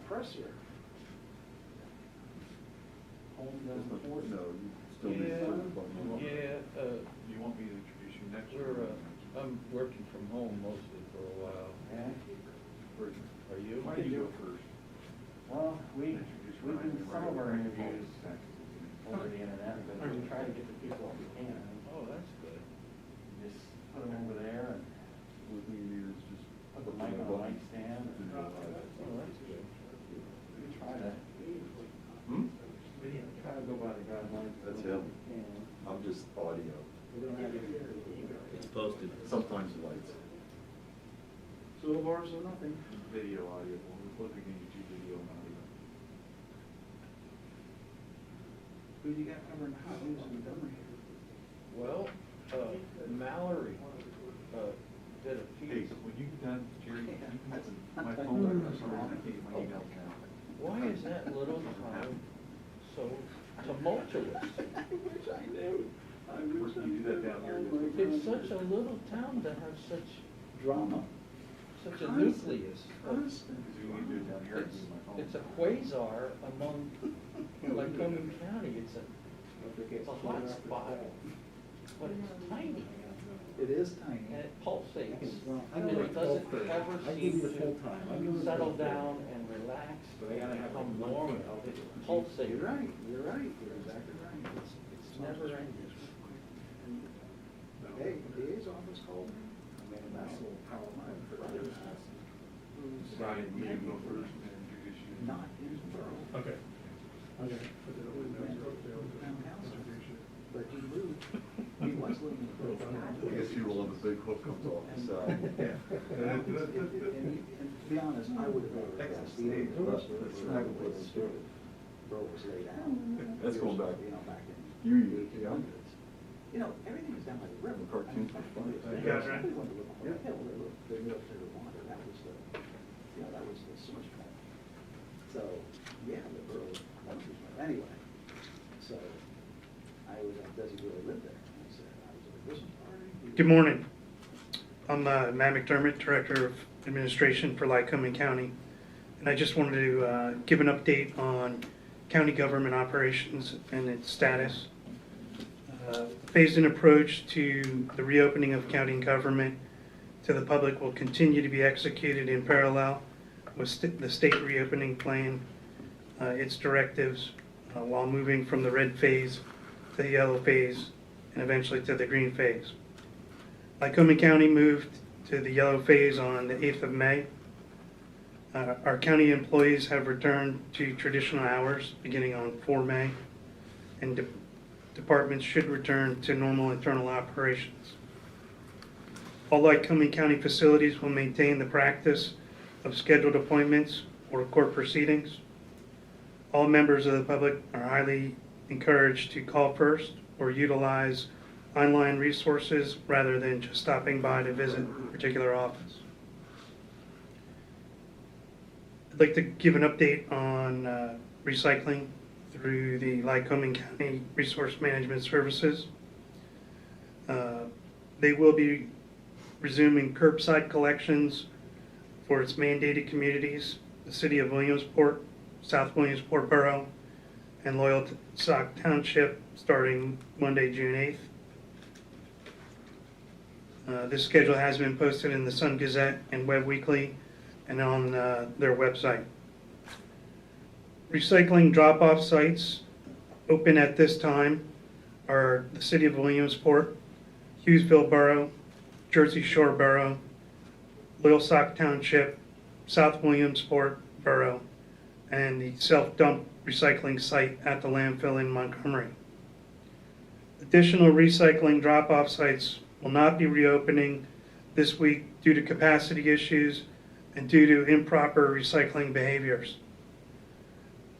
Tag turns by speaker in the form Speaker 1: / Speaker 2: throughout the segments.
Speaker 1: press here. Home down the fourth.
Speaker 2: No, you still need
Speaker 3: Yeah,
Speaker 4: You want me to introduce you next?
Speaker 3: I'm working from home mostly for a while.
Speaker 1: Yeah.
Speaker 3: Are you?
Speaker 4: Why don't you go first?
Speaker 1: Well, we do some of our interviews over the internet, but we try to get the people if we can.
Speaker 3: Oh, that's good.
Speaker 1: Just put them over there and
Speaker 2: What we need is just
Speaker 1: put the mic on a mic stand.
Speaker 3: Oh, that's good.
Speaker 1: We try to,
Speaker 2: Hmm?
Speaker 1: try to go by the guidelines.
Speaker 2: That's him. I'm just audio.
Speaker 1: We don't have any.
Speaker 3: It's posted.
Speaker 2: Sometimes lights.
Speaker 1: So far, so nothing.
Speaker 4: Video, audio, we're looking at YouTube video and audio.
Speaker 1: Who do you got covering hot news in Montgomery?
Speaker 3: Well, Mallory did a
Speaker 4: Hey,
Speaker 3: piece.
Speaker 4: when you get done, Jerry, you can listen. My phone, I'm sorry, I can't get my emails now.
Speaker 3: Why is that little town so tumultuous?
Speaker 1: I wish I knew. I
Speaker 4: Of course,
Speaker 1: wish I
Speaker 4: you do that
Speaker 1: knew.
Speaker 4: down here.
Speaker 1: Oh my
Speaker 3: It's
Speaker 1: God.
Speaker 3: such a little town to have such
Speaker 1: Drama.
Speaker 3: a nucleus.
Speaker 1: Constant.
Speaker 4: Because you can do it down here, I can use my phone.
Speaker 3: It's a quasar among Lycoming County. It's a hot spot, but it's tiny.
Speaker 1: It is tiny.
Speaker 3: And it pulsates,
Speaker 1: I
Speaker 3: and
Speaker 1: give
Speaker 3: it doesn't ever
Speaker 1: I give
Speaker 3: seem
Speaker 1: you the full time. I give you
Speaker 3: to
Speaker 1: the
Speaker 3: settle
Speaker 1: full time.
Speaker 3: down and relax
Speaker 1: But I gotta
Speaker 3: and
Speaker 1: have
Speaker 3: become
Speaker 1: like
Speaker 3: normal. It pulsates.
Speaker 1: You're right, you're right, you're exactly right.
Speaker 3: It's never ending.
Speaker 1: Hey, the DA's office called me. I made a nice little power line for others.
Speaker 4: Brian, you can go first and introduce you.
Speaker 1: Not in the borough.
Speaker 5: Okay. Okay.
Speaker 1: But he moved, he was living in the borough.
Speaker 2: I guess you roll the big hook comes off the side.
Speaker 1: And to be honest, I would have rather guessed the age of us, the borough was laid out.
Speaker 2: That's going back.
Speaker 1: You know, back in
Speaker 2: You,
Speaker 1: the
Speaker 2: yeah.
Speaker 1: 1800s. You know, everything was down by the river.
Speaker 2: The cartoons were funny.
Speaker 5: You guys ready?
Speaker 1: Somebody wanted to look on the hill, they lived up to the water, that was the, you know, that was the source point. So, yeah, the borough, that was, anyway, so, I was, does he really live there? And I said, I was at a Christmas party.
Speaker 5: Good morning. I'm Matt Mcdermott, Director of Administration for Lycoming County. And I just wanted to give an update on county government operations and its status. Phased-in approach to the reopening of county government to the public will continue to be executed in parallel with the state reopening plan, its directives, while moving from the red phase to the yellow phase and eventually to the green phase. Lycoming County moved to the yellow phase on the 8th of May. Our county employees have returned to traditional hours beginning on 4 May, and departments should return to normal internal operations. All Lycoming County facilities will maintain the practice of scheduled appointments or court proceedings. All members of the public are highly encouraged to call first or utilize online resources rather than just stopping by to visit a particular office. I'd like to give an update on recycling through the Lycoming County Resource Management Services. They will be resuming curbside collections for its mandated communities, the City of Williamsport, South Williamsport Borough, and Loyalsock Township starting Monday, June 8th. This schedule has been posted in the Sun Gazette and Web Weekly and on their website. Recycling drop-off sites open at this time are the City of Williamsport, Hughesville Borough, Jersey Shore Borough, Loyalsock Township, South Williamsport Borough, and the self-dump recycling site at the landfill in Montgomery. Additional recycling drop-off sites will not be reopening this week due to capacity issues and due to improper recycling behaviors.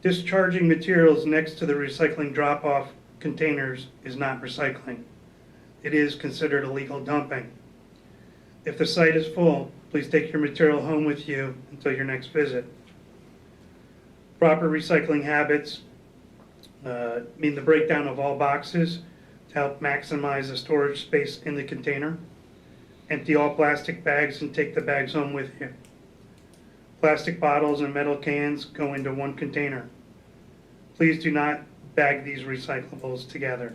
Speaker 5: Discharging materials next to the recycling drop-off containers is not recycling. It is considered illegal dumping. If the site is full, please take your material home with you until your next visit. Proper recycling habits mean the breakdown of all boxes to help maximize the storage space in the container. Empty all plastic bags and take the bags home with you. Plastic bottles and metal cans go into one container. Please do not bag these recyclables together.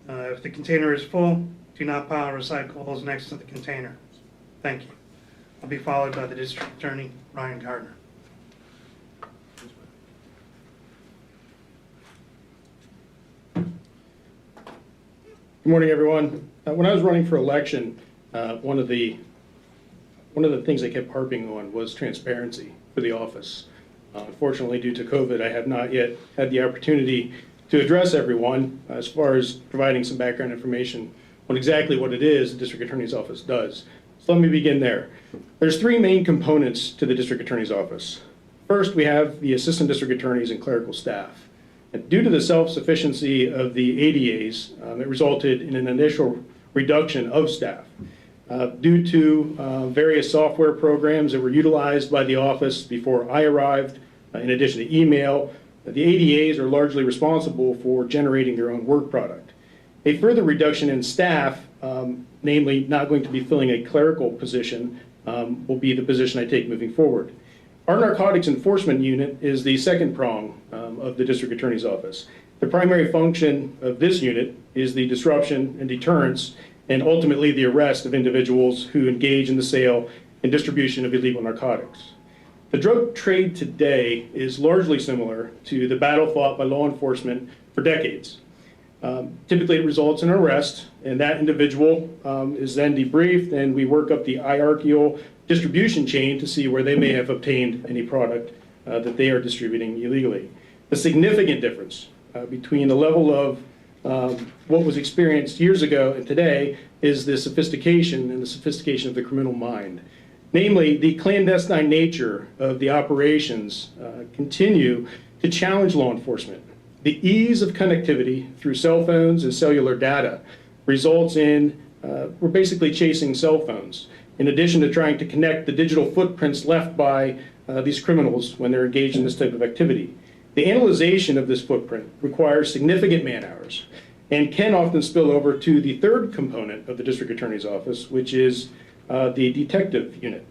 Speaker 5: If the container is full, do not pile recyclables next to the container. Thank you. I'll be followed by the District Attorney, Ryan Gardner.
Speaker 6: Good morning, everyone. When I was running for election, one of the things I kept harping on was transparency for the office. Unfortunately, due to COVID, I have not yet had the opportunity to address everyone as far as providing some background information on exactly what it is the District Attorney's Office does. So let me begin there. There's three main components to the District Attorney's Office. First, we have the Assistant District Attorneys and clerical staff. And due to the self-sufficiency of the ADAs, it resulted in an initial reduction of staff. Due to various software programs that were utilized by the office before I arrived, in addition to email, the ADAs are largely responsible for generating their own work product. A further reduction in staff, namely not going to be filling a clerical position, will be the position I take moving forward. Our narcotics enforcement unit is the second prong of the District Attorney's Office. The primary function of this unit is the disruption and deterrence and ultimately the arrest of individuals who engage in the sale and distribution of illegal narcotics. The drug trade today is largely similar to the battle fought by law enforcement for decades. Typically it results in arrest, and that individual is then debriefed, and we work up the hierarchical distribution chain to see where they may have obtained any product that they are distributing illegally. The significant difference between the level of what was experienced years ago and today is the sophistication of the criminal mind. Namely, the clandestine nature of the operations continue to challenge law enforcement. The ease of connectivity through cell phones and cellular data results in, we're basically chasing cell phones, in addition to trying to connect the digital footprints left by these criminals when they're engaged in this type of activity. The analyzation of this footprint requires significant man hours and can often spill over to the third component of the District Attorney's Office, which is the detective unit.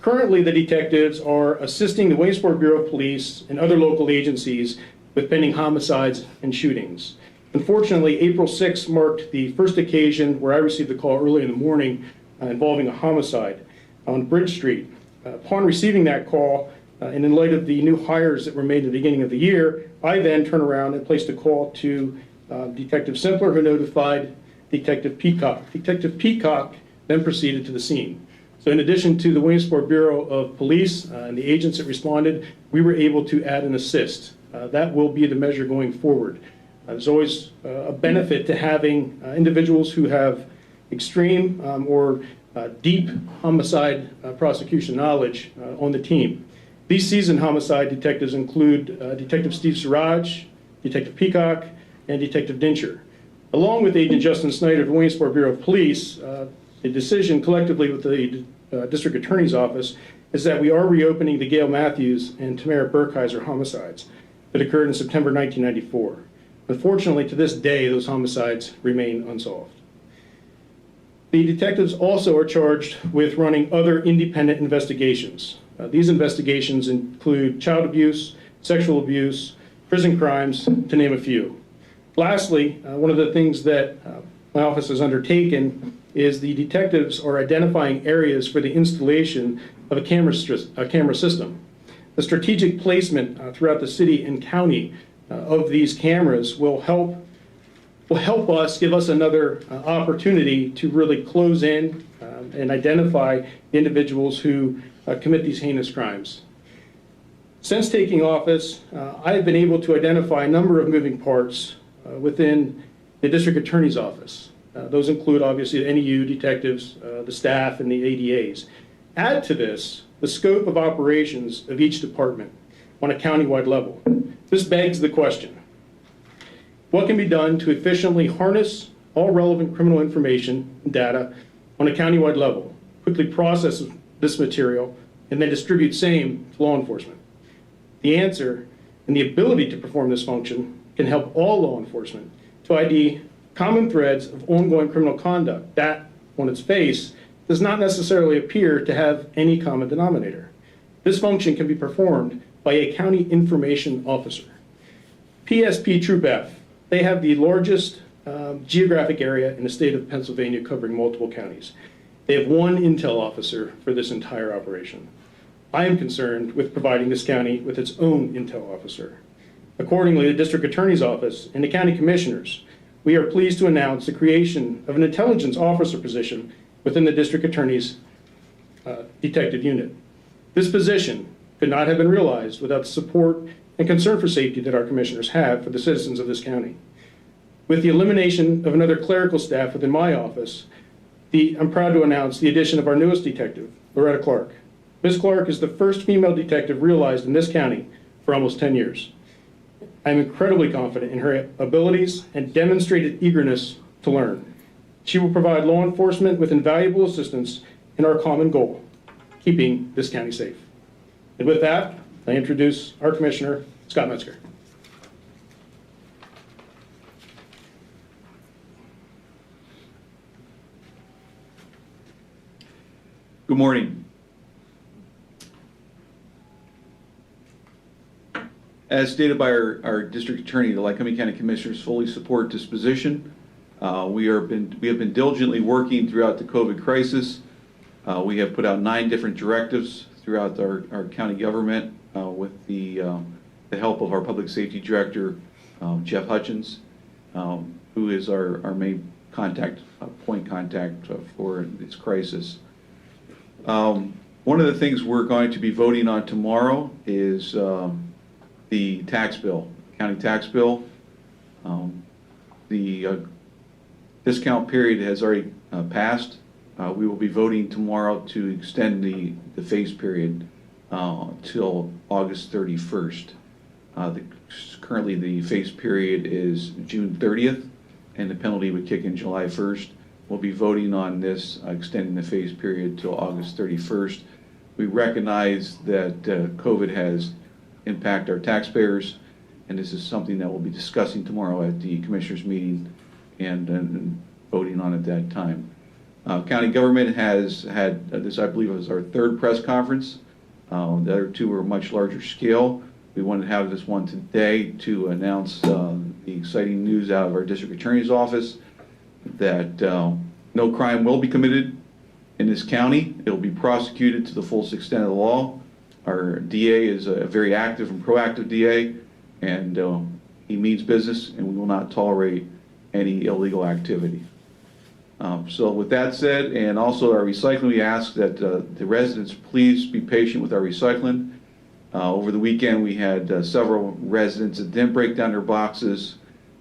Speaker 6: Currently, the detectives are assisting the Williamsport Bureau of Police and other local agencies with pending homicides and shootings. Unfortunately, April 6th marked the first occasion where I received a call early in the morning involving a homicide on Bridge Street. Upon receiving that call, and in light of the new hires that were made at the beginning of the year, I then turned around and placed a call to Detective Simpler, who notified Detective Peacock. Detective Peacock then proceeded to the scene. So in addition to the Williamsport Bureau of Police and the agents that responded, we were able to add an assist. That will be the measure going forward. There's always a benefit to having individuals who have extreme or deep homicide prosecution knowledge on the team. These seasoned homicide detectives include Detective Steve Siraj, Detective Peacock, and Detective Dincher. Along with Agent Justin Snyder of the Williamsport Bureau of Police, the decision collectively with the District Attorney's Office is that we are reopening the Gail Matthews and Tamara Burkheiser homicides that occurred in September 1994. Unfortunately, to this day, those homicides remain unsolved. The detectives also are charged with running other independent investigations. These investigations include child abuse, sexual abuse, prison crimes, to name a few. Lastly, one of the things that my office has undertaken is the detectives are identifying areas for the installation of a camera system. The strategic placement throughout the city and county of these cameras will help us, give us another opportunity to really close in and identify individuals who commit these heinous crimes. Since taking office, I have been able to identify a number of moving parts within the District Attorney's Office. Those include, obviously, the NEU detectives, the staff, and the ADAs. Add to this the scope of operations of each department on a countywide level. This begs the question: what can be done to efficiently harness all relevant criminal information and data on a countywide level, quickly process this material, and then distribute same to law enforcement? The answer and the ability to perform this function can help all law enforcement to ID common threads of ongoing criminal conduct that, on its face, does not necessarily appear to have any common denominator. This function can be performed by a county information officer. PSP Troop F, they have the largest geographic area in the state of Pennsylvania, covering multiple counties. They have one intel officer for this entire operation. I am concerned with providing this county with its own intel officer. Accordingly, the District Attorney's Office and the County Commissioners, we are pleased to announce the creation of an intelligence officer position within the District Attorney's detective unit. This position could not have been realized without the support and concern for safety that our commissioners have for the citizens of this county. With the elimination of another clerical staff within my office, I'm proud to announce the addition of our newest detective, Loretta Clark. Ms. Clark is the first female detective realized in this county for almost 10 years. I am incredibly confident in her abilities and demonstrated eagerness to learn. She will provide law enforcement with invaluable assistance in our common goal, keeping this county safe. And with that, I introduce our Commissioner, Scott Metzger.
Speaker 4: Good morning. As stated by our district attorney, the Lycoming County Commissioners fully support this position. We have been diligently working throughout the COVID crisis. We have put out 9 different directives throughout our county government with the help of our public safety director, Jeff Hutchins, who is our main point contact for this crisis. One of the things we're going to be voting on tomorrow is the tax bill, county tax bill. The discount period has already passed. We will be voting tomorrow to extend the face period till August 31st. Currently the face period is June 30th, and the penalty would kick in July 1st. We'll be voting on this, extending the phase period till August 31st. We recognize that COVID has impacted our taxpayers, and this is something that we'll be discussing tomorrow at the Commissioners meeting and voting on at that time. County government has had this, I believe, was our 3rd press conference. The other 2 were much larger scale. We wanted to have this one today to announce the exciting news out of our District Attorney's Office that no crime will be committed in this county. It will be prosecuted to the fullest extent of the law. Our DA is a very active and proactive DA, and he means business, and we will not tolerate any illegal activity. So with that said, and also our recycling, we ask that the residents please be patient with our recycling. Over the weekend, we had several residents that didn't break down their boxes.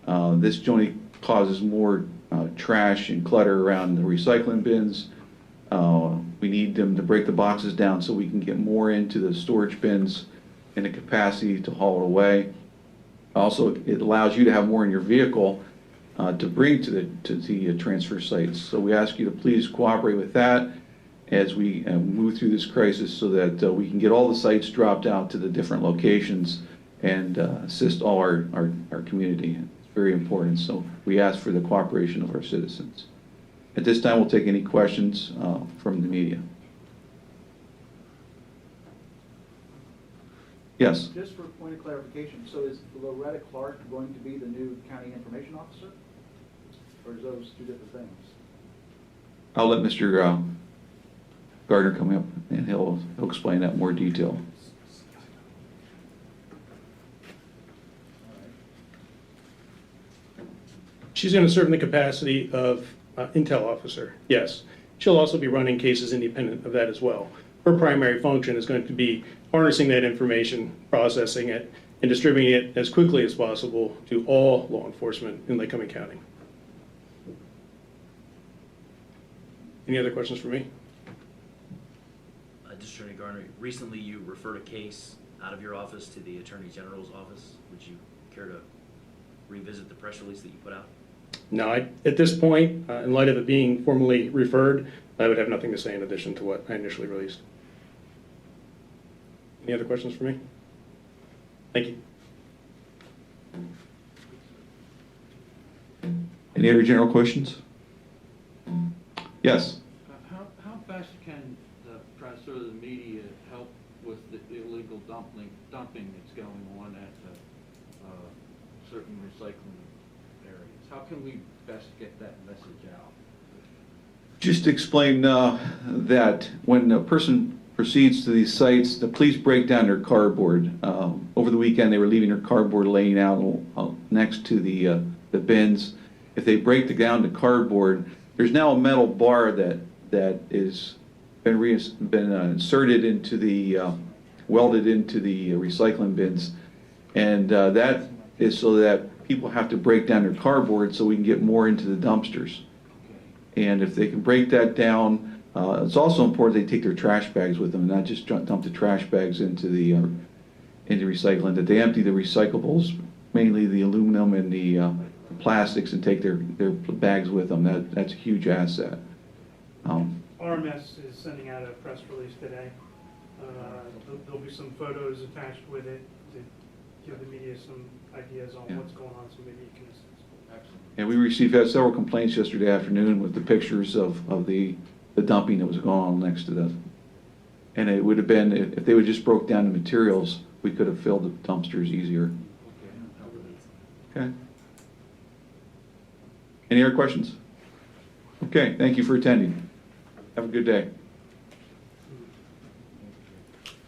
Speaker 4: This generally causes more trash and clutter around the recycling bins. We need them to break the boxes down so we can get more into the storage bins and the capacity to haul it away. Also, it allows you to have more in your vehicle to bring to the transfer sites. So we ask you to please cooperate with that as we move through this crisis so that we can get all the sites dropped out to the different locations and assist all our community. It's very important. So we ask for the cooperation of our citizens. At this time, we'll take any questions from the media. Yes?
Speaker 1: Just for point of clarification, so is Loretta Clark going to be the new county information officer? Or is those 2 different things?
Speaker 4: I'll let Mr. Gardner come up and he'll explain that in more detail.
Speaker 6: She's going to serve in the capacity of intel officer, yes. She'll also be running cases independent of that as well. Her primary function is going to be harnessing that information, processing it, and distributing it as quickly as possible to all law enforcement in Lycoming County. Any other questions for me?
Speaker 7: District Attorney Gardner, recently you referred a case out of your office to the Attorney General's office. Would you care to revisit the press release that you put out?
Speaker 6: No, at this point, in light of it being formally referred, I would have nothing to say in addition to what I initially released. Any other questions for me? Thank you.
Speaker 4: Any other general questions? Yes.
Speaker 8: How dumping that's going on at certain recycling areas. How can we best get that message out?
Speaker 4: Just explain that when a person proceeds to these sites, to please break down their cardboard. Over the weekend, they were leaving their cardboard laying out next to the bins. If they break down the cardboard, there's now a metal bar that is been inserted into the welded into the recycling bins, and that is so that people have to break down their cardboard so we can get more into the dumpsters. And if they can break that down, it's also important they take their trash bags with them, not just dump the trash bags into recycling, that they empty the recyclables, mainly the aluminum and the plastics, and take their bags with them. That's a huge asset.
Speaker 5: RMS is sending out a press release today. There'll be some photos attached with it to give the media some ideas on what's going on, so maybe you can assist.
Speaker 8: Excellent.
Speaker 4: And we received several complaints yesterday afternoon with the pictures of the dumping that was going on next to the, and it would have been, if they would just broke down the materials, we could have filled the dumpsters easier. Okay. Any other questions? Okay, thank you for attending. Have a good day.